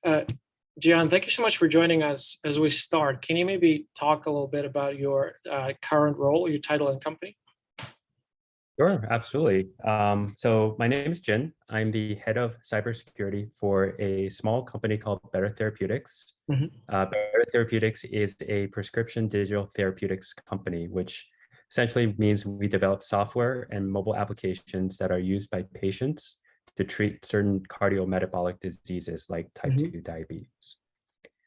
Uh, Jian, thank you so much for joining us as we start. Can you maybe talk a little bit about your current role, your title and company? Sure, absolutely. So my name is Jian. I'm the head of cybersecurity for a small company called Better Therapeutics. Mhm. Better Therapeutics is a prescription digital therapeutics company, which essentially means we develop software and mobile applications that are used by patients to treat certain cardiometabolic diseases like type Mhm. 2 diabetes.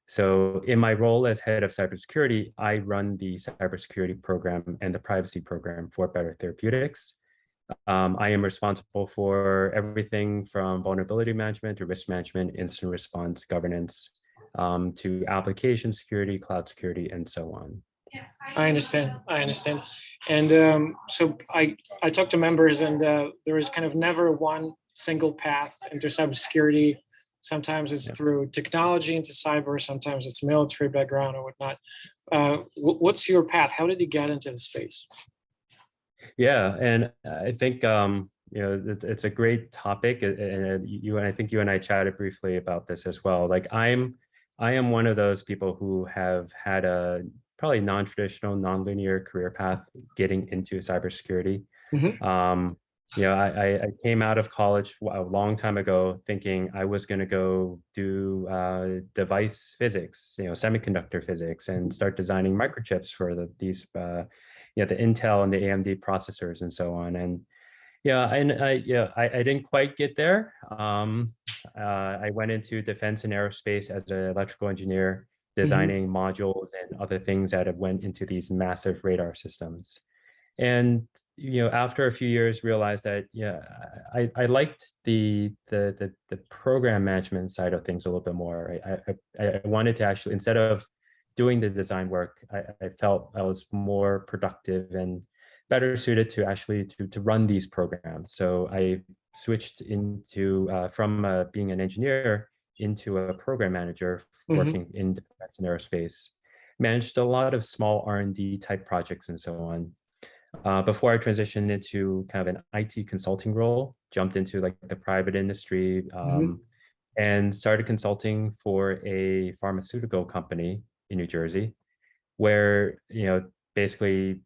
So in my role as head of cybersecurity, I run the cybersecurity program and the privacy program for Better Therapeutics. I am responsible for everything from vulnerability management to risk management, incident response, governance, to application security, cloud security, and so on. I understand. I understand. And so I talk to members, and there is kind of never one single path into cybersecurity. Sometimes it's Yeah. through technology into cyber. Sometimes it's military background or whatnot. What's your path? How did you get into the space? Yeah, and I think it's a great topic, and I think you and I chatted briefly about this as well. Like I am one of those people who have had a probably non-traditional, non-linear career path getting into cybersecurity. Hmm. Um, I came out of college a long time ago thinking I was going to go do device physics, semiconductor physics, and start designing microchips for the Intel and the AMD processors and so on. And I didn't quite get there. I went into defense and aerospace as an electrical engineer, Hmm. designing modules and other things that have went into these massive radar systems. And after a few years, realized that I liked the program management side of things a little bit more. I wanted to actually, instead of doing the design work, I felt I was more productive and better suited to actually to run these programs. So I switched into from being an engineer into a program manager Hmm. working in defense and aerospace. Managed a lot of small R&D type projects and so on. Before I transitioned into kind of an IT consulting role, jumped into like the private industry, Hmm. and started consulting for a pharmaceutical company in New Jersey, where basically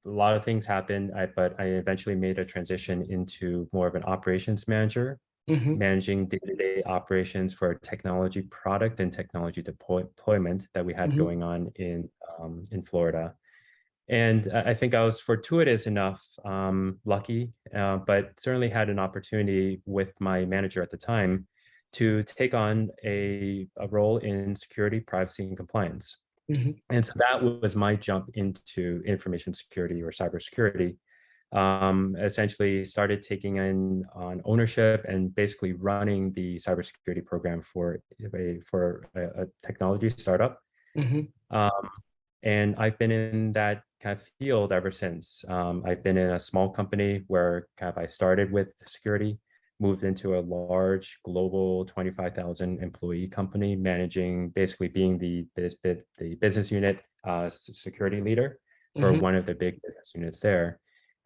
a lot of things happened. But I eventually made a transition into more of an operations manager, Hmm. managing day-to-day operations for a technology product and technology deployment that we had Hmm. going on in Florida. And I think I was fortuitous enough, lucky, but certainly had an opportunity with my manager at the time to take on a role in security, privacy, and compliance. Hmm. And so that was my jump into information security or cybersecurity. Essentially started taking in on ownership and basically running the cybersecurity program for a technology startup. Hmm. Um, and I've been in that kind of field ever since. I've been in a small company where kind of I started with security, moved into a large global 25,000 employee company, managing basically being the business unit security leader for Hmm. one of the big business units there.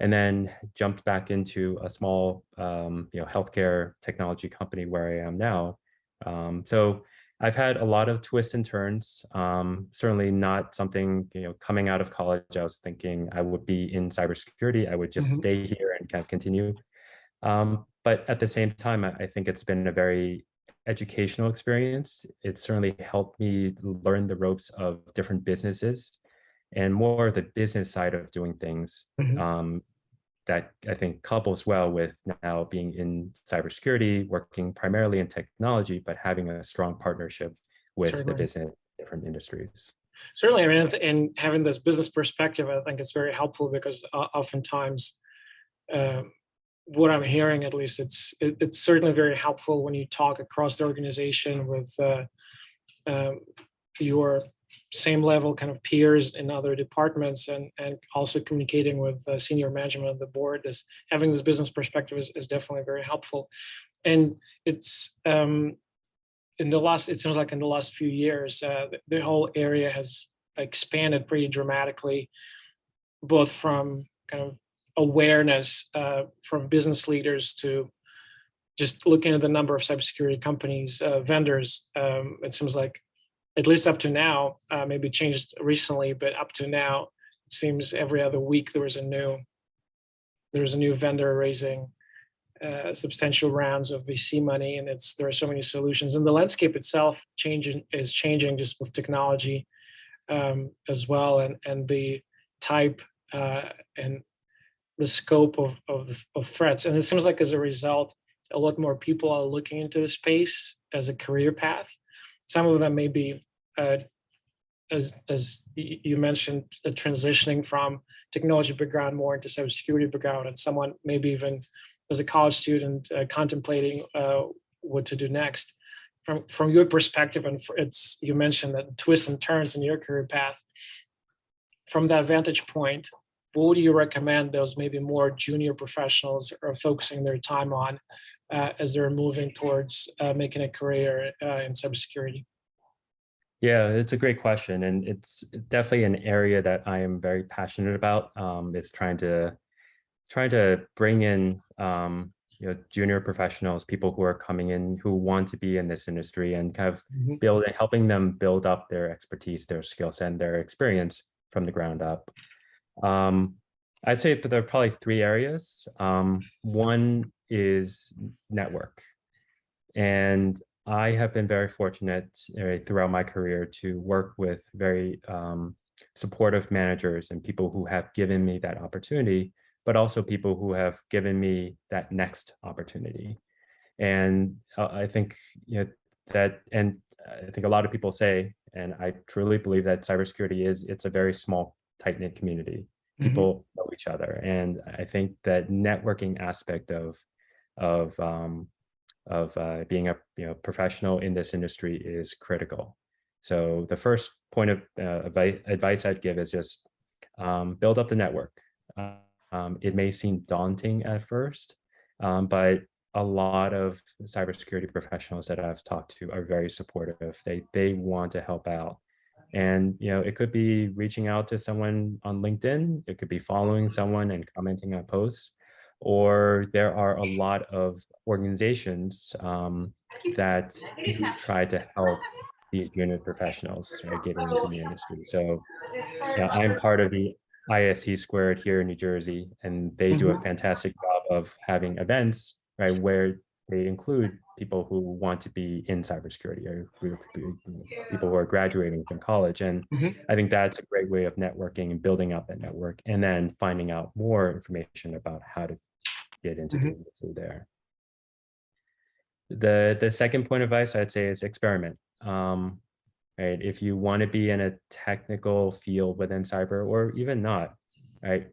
And then jumped back into a small healthcare technology company where I am now. So I've had a lot of twists and turns. Certainly not something, coming out of college, I was thinking I would be in cybersecurity. I would just Hmm. stay here and kind of continue. But at the same time, I think it's been a very educational experience. It certainly helped me learn the ropes of different businesses and more of the business side of doing things. Hmm. That I think couples well with now being in cybersecurity, working primarily in technology, but having a strong partnership with the Certainly. business, different industries. Certainly, I mean, and having this business perspective, I think it's very helpful because oftentimes, um, what I'm hearing, at least, it's certainly very helpful when you talk across the organization with um, your same level kind of peers in other departments, and also communicating with senior management of the board. This having this business perspective is definitely very helpful, and it's in the last, it seems like in the last few years, the whole area has expanded pretty dramatically, both from kind of awareness from business leaders to just looking at the number of cybersecurity companies, vendors, it seems like, at least up to now, maybe changed recently, but up to now, it seems every other week there was a new vendor raising substantial rounds of VC money, and there are so many solutions, and the landscape itself is changing just with technology as well, and the type and the scope of threats. And it seems like as a result, a lot more people are looking into the space as a career path. Some of them may be, as you mentioned, transitioning from technology background more into cybersecurity background, and someone maybe even as a college student contemplating what to do next. From your perspective, and you mentioned that twists and turns in your career path. From that vantage point, what would you recommend those maybe more junior professionals are focusing their time on as they're moving towards making a career in cybersecurity? Yeah, it's a great question, and it's definitely an area that I am very passionate about. It's trying to bring in junior professionals, people who are coming in who want to be in this industry, and kind of helping them build up their expertise, their skill set, and their experience from the ground up. I'd say that there are probably three areas. One is network, and I have been very fortunate throughout my career to work with very supportive managers and people who have given me that opportunity, but also people who have given me that next opportunity. And I think that, and I think a lot of people say, and I truly believe that cybersecurity it's a very small, tight-knit community. People know each other, and I think that networking aspect of being a professional in this industry is critical. So the first point of advice I'd give is just build up the network. It may seem daunting at first, but a lot of cybersecurity professionals that I've talked to are very supportive. They want to help out. And it could be reaching out to someone on LinkedIn, it could be following someone and commenting on posts, or there are a lot of organizations that try to help these junior professionals get into the industry. So I'm part of the ISC Squared here in New Jersey, and they do a fantastic job of having events, right, where they include people who want to be in cybersecurity, or people who are graduating from college. And I think that's a great way of networking and building out that network, and then finding out more information about how to get into the industry there. The second point of advice I'd say is experiment. Right? If you want to be in a technical field within cyber, or even not, right?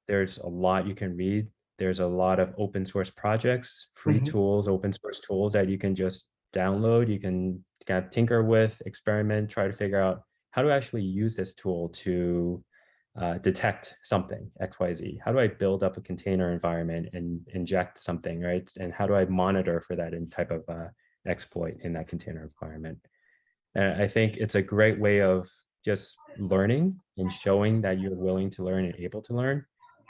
There's a lot you can read. There's a lot of open source projects, free tools, open source tools that you can just download. You can kind of tinker with, experiment, try to figure out how to actually use this tool to detect something, XYZ. How do I build up a container environment and inject something, right? And how do I monitor for that type of exploit in that container environment? And I think it's a great way of just learning and showing that you're willing to learn and able to learn.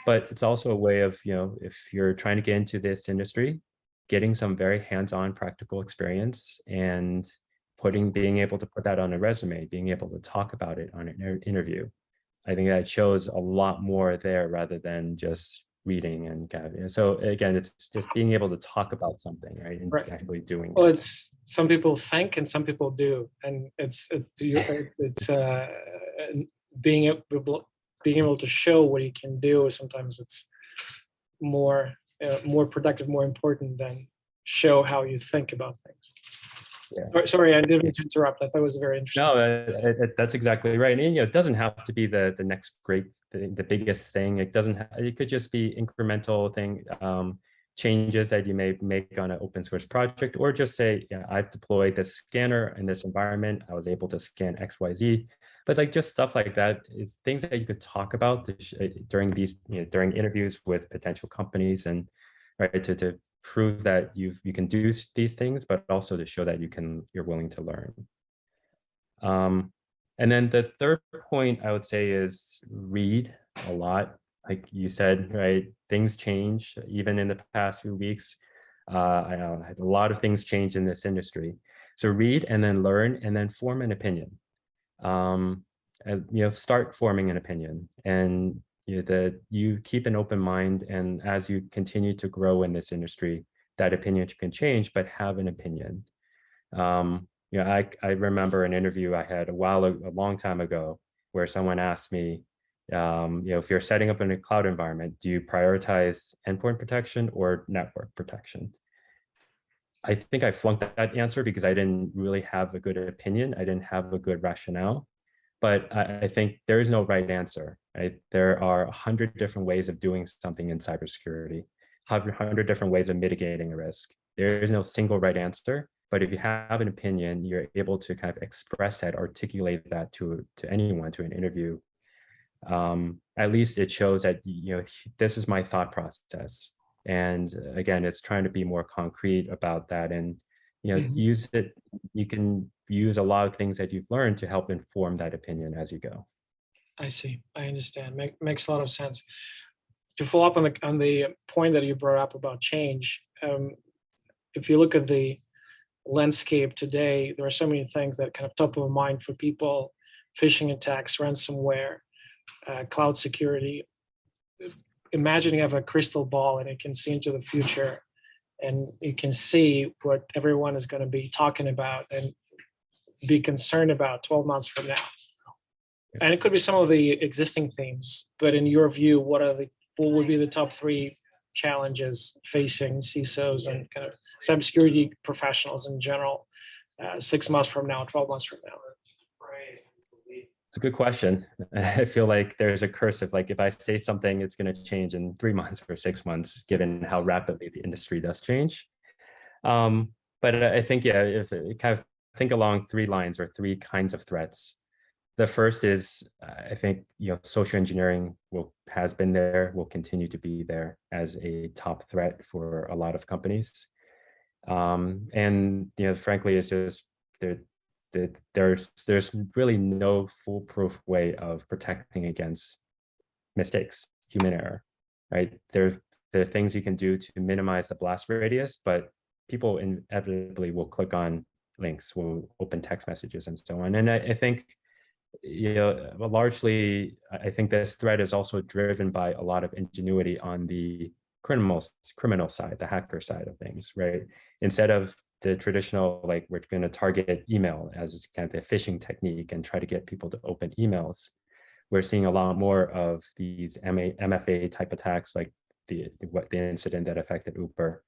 But it's also a way of, if you're trying to get into this industry, getting some very hands-on practical experience and being able to put that on a resume, being able to talk about it on an interview. I think that shows a lot more there rather than just reading and kind of, so again, it's just being able to talk about something, right, and actually doing well, it. it's some people think and some people do, and it's being able to show what you can do. Sometimes it's more productive, more important than show how you think about things. Sorry, I didn't mean to interrupt. I thought it was very interesting. No, that's exactly right. And it doesn't have to be the next great, the biggest thing. It doesn't. It could just be incremental changes that you may make on an open source project, or just say, I've deployed this scanner in this environment. I was able to scan XYZ. But just stuff like that is things that you could talk about during during interviews with potential companies, and right to prove that you can do these things, but also to show that you're willing to learn. And then the third point I would say is read a lot. Like you said, right? Things change even in the past few weeks. I know a lot of things change in this industry. So read and then learn and then form an opinion. Start forming an opinion, and you keep an open mind. And as you continue to grow in this industry, that opinion can change, but have an opinion. I remember an interview I had a long time ago, where someone asked me, if you're setting up in a cloud environment, do you prioritize endpoint protection or network protection? I think I flunked that answer because I didn't really have a good opinion. I didn't have a good rationale. But I think there is no right answer, right? There are 100 different ways of doing something in cybersecurity, 100 different ways of mitigating a risk. There is no single right answer. But if you have an opinion, you're able to kind of express that, articulate that to anyone, to an interview. At least it shows that, this is my thought process. And again, it's trying to be more concrete about that, and use it. You can use a lot of things that you've learned to help inform that opinion as you go. I see. I understand. Makes a lot of sense. To follow up on the point that you brought up about change, if you look at the landscape today, there are so many things that kind of top of mind for people: phishing attacks, ransomware, cloud security. Imagine you have a crystal ball and you can see into the future, and you can see what everyone is going to be talking about and be concerned about 12 months from now. And it could be some of the existing themes, but in your view, what would be the top 3 challenges facing CISOs and kind of cybersecurity professionals in general, 6 months from now, 12 months from now? It's a good question. I feel like there's a curse of, like, if I say something, it's going to change in 3 months or 6 months, given how rapidly the industry does change. But I think, if kind of think along 3 lines or 3 kinds of threats. The first is, I think, social engineering has been there, will continue to be there as a top threat for a lot of companies. And frankly, it's just there's really no foolproof way of protecting against mistakes, human error, right? There are things you can do to minimize the blast radius, but people inevitably will click on links, will open text messages, and so on. And I think, largely, I think this threat is also driven by a lot of ingenuity on the criminal side, the hacker side of things, right? Instead of the traditional, like, we're going to target email as kind of a phishing technique and try to get people to open emails, we're seeing a lot more of these MFA type attacks, like the incident that affected Uber,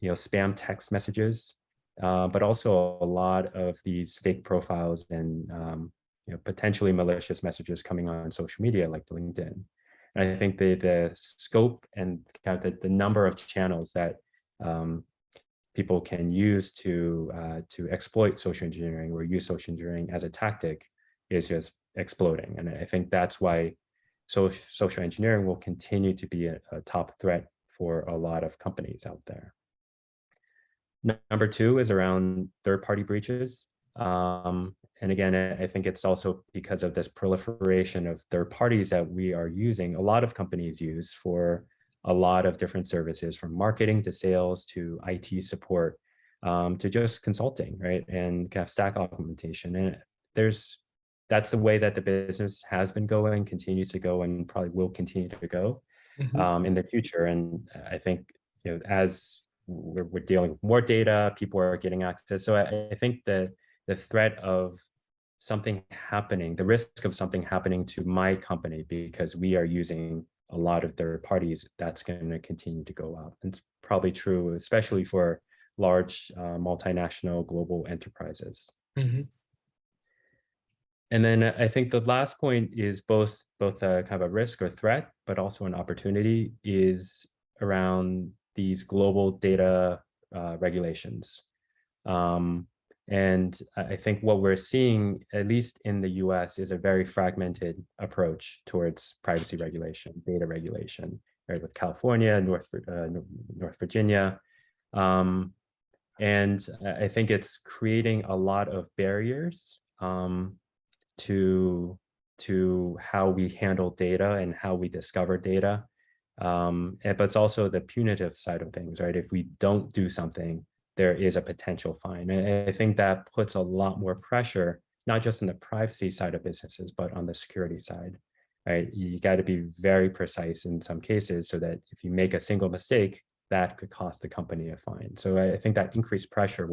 spam text messages, but also a lot of these fake profiles and potentially malicious messages coming on social media like LinkedIn. And I think the scope and kind of the number of channels that people can use to exploit social engineering or use social engineering as a tactic is just exploding. And I think that's why social engineering will continue to be a top threat for a lot of companies out there. Number 2 is around third-party breaches. And again, I think it's also because of this proliferation of third parties that we are using, a lot of companies use for a lot of different services, from marketing to sales to IT support, to just consulting, right? And kind of stack augmentation. And that's the way that the business has been going, continues to go, and probably will continue to go in the future. And I think, as we're dealing with more data, people are getting access. So I think the threat of something happening, the risk of something happening to my company because we are using a lot of third parties, that's going to continue to go up. And it's probably true, especially for large multinational global enterprises. And then I think the last point is both a kind of a risk or threat, but also an opportunity, is around these global data regulations. And I think what we're seeing, at least in the US, is a very fragmented approach towards privacy regulation, data regulation, right? With California, North Virginia. And I think it's creating a lot of barriers to how we handle data and how we discover data. But it's also the punitive side of things, right? If we don't do something, there is a potential fine. And I think that puts a lot more pressure, not just on the privacy side of businesses, but on the security side, right? You got to be very precise in some cases so that if you make a single mistake, that could cost the company a fine. So I think that increased pressure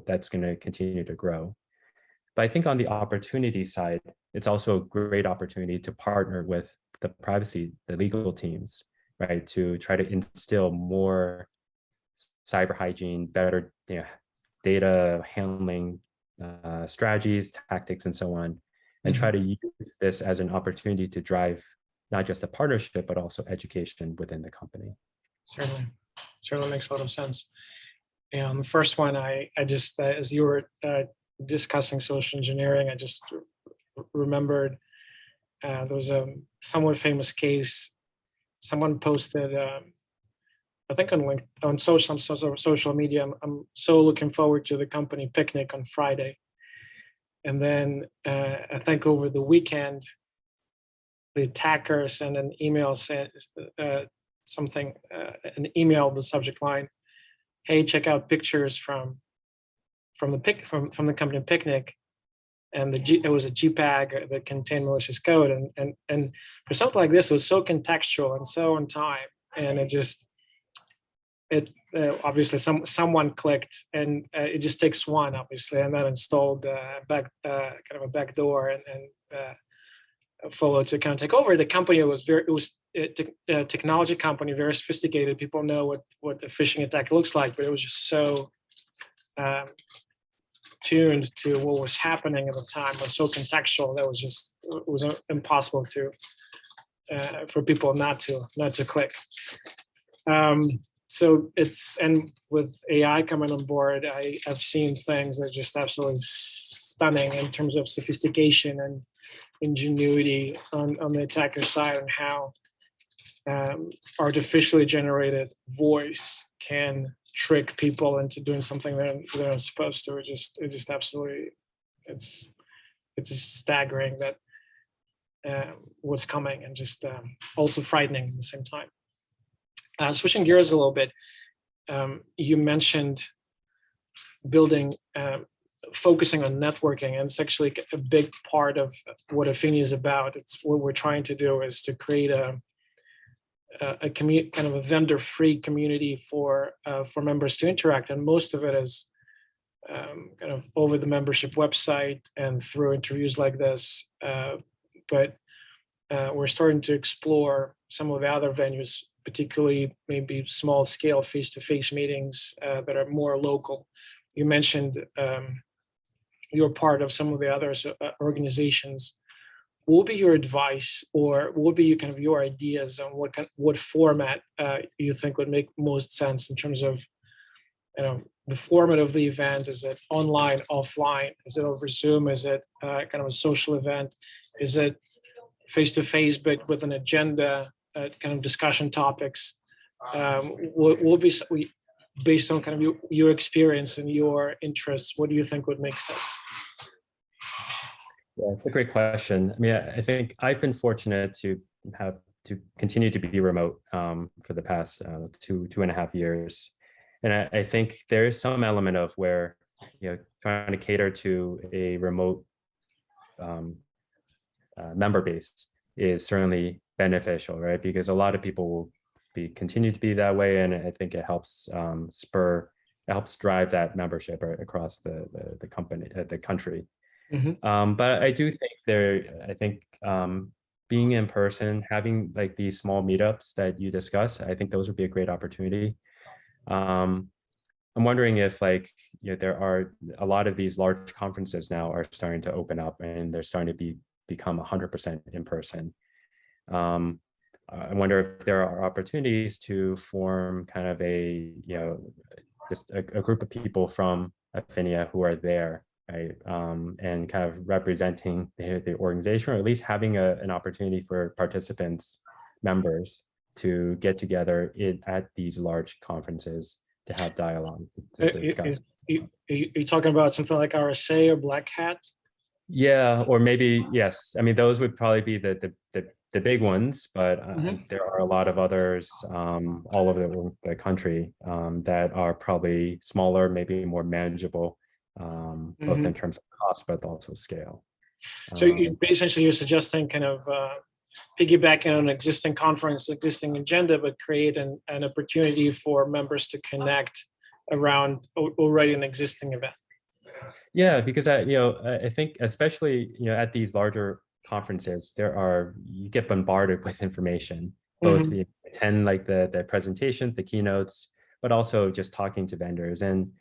that's going to continue to grow. But I think on the opportunity side, it's also a great opportunity to partner with the legal teams, right, to try to instill more cyber hygiene, better data handling strategies, tactics, and so on, and try to use this as an opportunity to drive not just a partnership, but also education within the company. Certainly makes a lot of sense. And the first one, I just, as you were discussing social engineering, I just remembered there was a somewhat famous case. Someone posted, I think on social media, I'm so looking forward to the company picnic on Friday. And then I think over the weekend, the attacker sent an email saying an email, the subject line, "Hey, check out pictures from the company picnic," and it was a JPEG that contained malicious code, and for something like this, it was so contextual and so on time, and obviously someone clicked, and it just takes one, obviously, and then installed kind of a backdoor and followed to kind of take over. The company was a technology company, very sophisticated. People know what a phishing attack looks like, but it was just so tuned to what was happening at the time. It was so contextual that it was impossible for people not to click. So and with AI coming on board, I've seen things that are just absolutely stunning in terms of sophistication and ingenuity on the attacker side, and how artificially generated voice can trick people into doing something they're not supposed to. It just absolutely, it's just staggering that what's coming, and just also frightening at the same time. Switching gears a little bit, you mentioned focusing on networking, and it's actually a big part of what Affinity is about. It's what we're trying to do is to create a kind of a vendor-free community for members to interact, and most of it is kind of over the membership website and through interviews like this. But we're starting to explore some of the other venues, particularly maybe small-scale face-to-face meetings that are more local. You mentioned you're part of some of the other organizations. What would be your advice, or what would be your ideas on what format you think would make most sense in terms of the format of the event? Is it online, offline? Is it over Zoom? Is it kind of a social event? Is it face-to-face but with an agenda, kind of discussion topics? What will be, based on kind of your experience and your interests, what do you think would make sense? Yeah, it's a great question. I mean, I think I've been fortunate to continue to be remote for the past 2.5 years. And I think there is some element of where, trying to cater to a remote member base is certainly beneficial, right? Because a lot of people will continue to be that way, and I think it helps drive that membership across the country. Mm-hmm. But I do think being in person, having like these small meetups that you discuss, I think those would be a great opportunity. I'm wondering if there are a lot of these large conferences now are starting to open up, and they're starting to become 100% in person. I wonder if there are opportunities to form kind of just a group of people from Affinia who are there, right? And kind of representing the organization, or at least having an opportunity for participants, members, to get together at these large conferences to have dialogue, to discuss. Are you talking about something like RSA or Black Hat? Yeah, or maybe, yes. I mean, those would probably be the the big ones, but there are a lot of others all over the country that are probably smaller, maybe more manageable, both in terms of cost, but also scale. So essentially, you're suggesting kind of piggybacking on an existing conference, existing agenda, but create an opportunity for members to connect around already an existing event. Yeah, because I think especially at these larger conferences, you get bombarded with information, both you attend like the presentations, the keynotes, but also just talking to vendors. And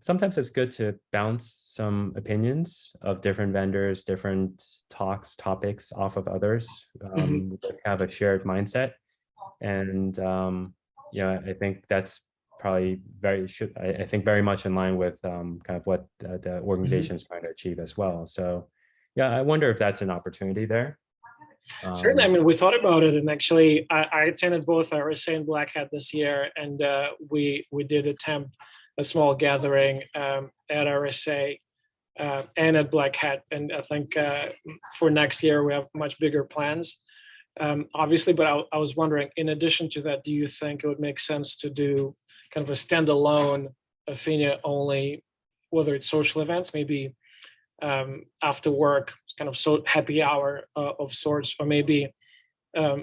sometimes it's good to bounce some opinions of different vendors, different topics off of others, have a shared mindset. And I think that's probably I think very much in line with kind of what the organization is trying to achieve as well. So yeah, I wonder if that's an opportunity there. Certainly. I mean, we thought about it, and actually I attended both RSA and Black Hat this year, and we did attempt a small gathering at RSA and at Black Hat, and I think for next year we have much bigger plans, obviously. But I was wondering, in addition to that, do you think it would make sense to do kind of a standalone Aphinia only, whether it's social events, maybe after work, kind of happy hour of sorts, or maybe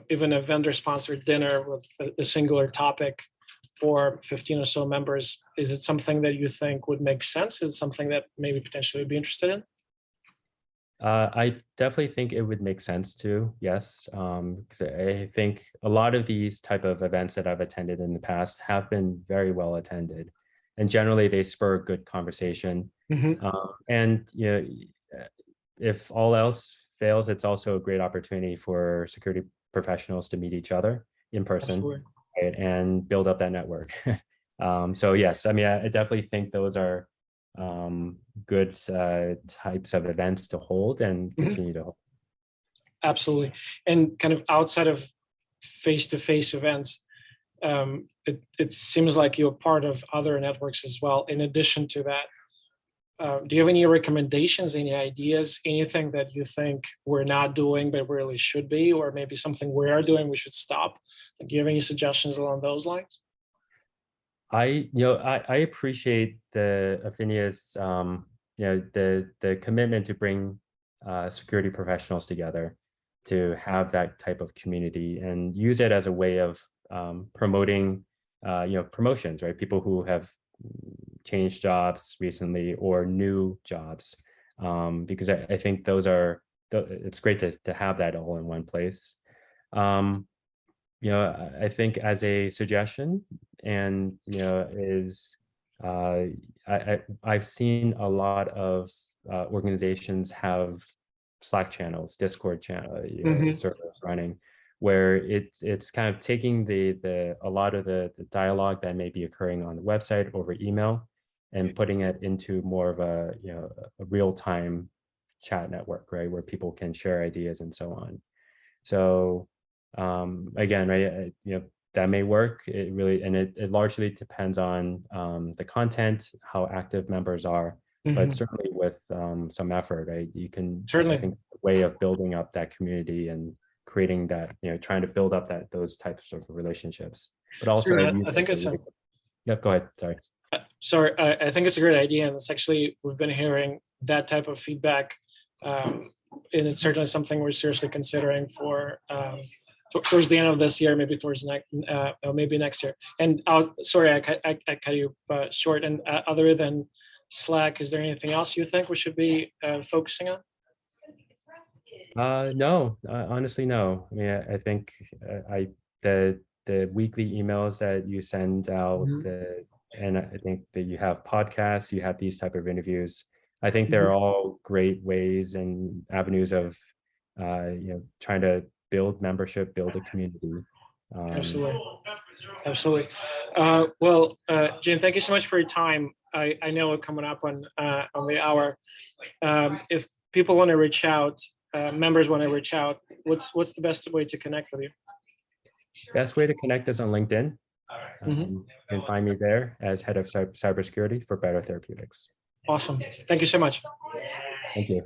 even a vendor-sponsored dinner with a singular topic for 15 or so members? Is it something that you think would make sense? Is it something that maybe potentially would be interested in? I definitely think it would make sense to, yes. Because I think a lot of these type of events that I've attended in the past have been very well attended, and generally they spur good conversation. And if all else fails, it's also a great opportunity for security professionals to meet each other in person, right, and build up that network. So yes, I mean, I definitely think those are good types of events to hold and continue to hold. Absolutely. And kind of outside of face-to-face events, it seems like you're part of other networks as well. In addition to that, do you have any recommendations, any ideas, anything that you think we're not doing but really should be, or maybe something we are doing we should stop? Do you have any suggestions along those lines? I appreciate the Aphinia's the commitment to bring security professionals together, to have that type of community and use it as a way of promoting promotions, right? People who have changed jobs recently or new jobs, because I think it's great to have that all in one place. I think as a suggestion, and I've seen a lot of organizations have Slack channels, Discord channel servers running, where it's kind of taking a lot of the dialogue that may be occurring on the website over email and putting it into more of a real-time chat network, right, where people can share ideas and so on. So again, right, that may work. It largely depends on the content, how active members are, but certainly with some effort, right, you can certainly, I think, a way of building up that community and creating that, trying to build up those types of relationships. But also, I think it's yeah, go ahead. Sorry, I think it's a great idea, and it's actually, we've been hearing that type of feedback, and it's certainly something we're seriously considering for towards the end of this year, maybe towards maybe next year. And sorry, I cut you short. And other than Slack, is there anything else you think we should be focusing on? No, honestly, no. I mean, I think the weekly emails that you send out, and I think that you have podcasts, you have these type of interviews. I think they're all great ways and avenues of trying to build membership, build a community. Absolutely. Well, Jian, thank you so much for your time. I know we're coming up on the hour. If people want to reach out, members want to reach out, what's the best way to connect with you? Best way to connect is on LinkedIn. You can find me there as head of cybersecurity for Better Therapeutics. Awesome. Thank you so much. Thank you.